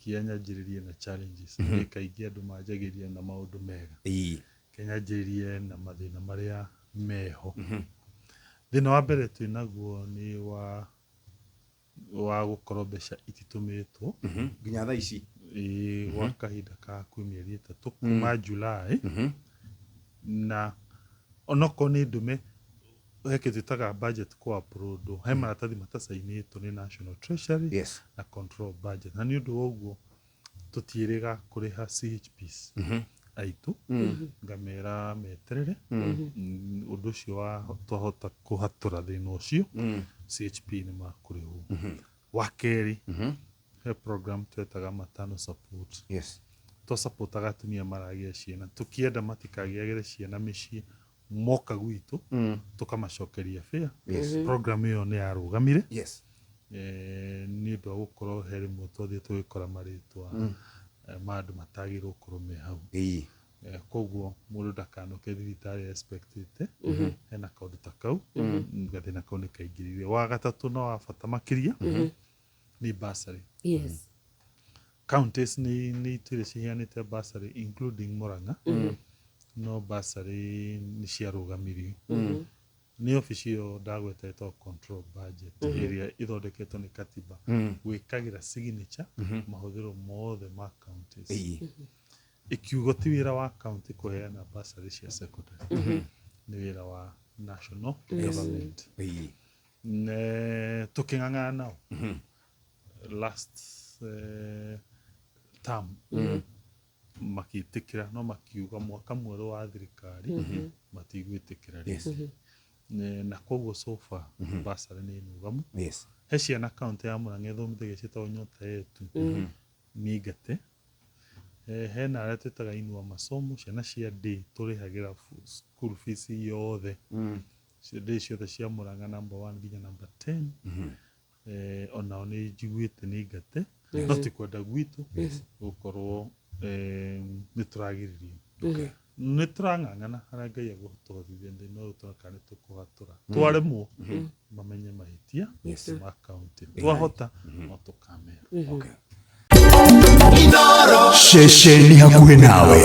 Kenya njiririe na challenges kaingĩ andũ manjagĩria na maũndũ mega Kenya njiririe na mathĩna marĩa meho thĩna wa mbere twĩnaguo nĩ wa gũkorwo mbeca ititũmĩtwo nginya thaa ici gwa kahinda ka mĩeri 3 kuma July na onoko nĩ ndume heke twĩtaga budget kwa approve he maratathi matacainĩtwo nĩ National Treasury na control budget na nĩ ũndũ woguo tũtiĩrĩga kũrĩha CHPs aitũ ngamera meterere ũndũ ũcio twahota kũhatũra thĩna ũcio CHP nĩ makũrĩhwo wa kerĩ he program twetaga matano support to support agatumia maragĩa ciana tukienda matikagĩagĩre ciana mĩciĩ moka gwitũ tukamacokeria fare program iyo nĩ yarũgamire nĩ ũndũ wa gũkorwo he rĩmwe twathiĩ tũgĩkora marĩtwa maandũ matagĩrĩirwo gũkorwo me hau koguo mũndũ ndakanoke thibitarĩ expectĩte hena kaũndũ ta kau gathĩna kau nĩ kaingĩrire wa gatatũ no wa bata makĩria ni bursary counties ni itire ciheanĩte bursary including Murang'a no bursary ni ciarũgamirio ni ofici iyo ndagwetete control budget ĩrĩa ithondeketwo nĩ katiba gwĩkagĩra signature mahũthĩro mothe ma counties ikiugo ti wĩra wa county kũheana bursary cia secondary nĩ wĩra wa national government tukĩng'ang'ana nao last term makĩtĩkĩra no makiuga mwaka mwerũ wa thirikari matigwĩtĩkĩra rĩngĩ na koguo so far bursary nĩ nũgamu he ciana kaunti ya Murang'a ĩthomithagia ciĩtagwo Nyota Yetu Mĩingate hena arĩa twĩtaga Inua Masomo ciana cia day tũrĩhagĩra school fees yothe day ciothe cia Murang'a number 1 nginya number 10 onao nĩ njiguĩte nĩ ingate no ti kwenda gwitũ gũkorwo nĩ tũragĩrĩrio nĩ tũrang'ang'ana harĩa Ngai agũtũhotithia thĩna ũyũ tũraka nĩ tũkũhatũra twaremwo mamenye mahĩtia ma kaunti twahota no tũkamera Shesheni hakuhĩ nawe.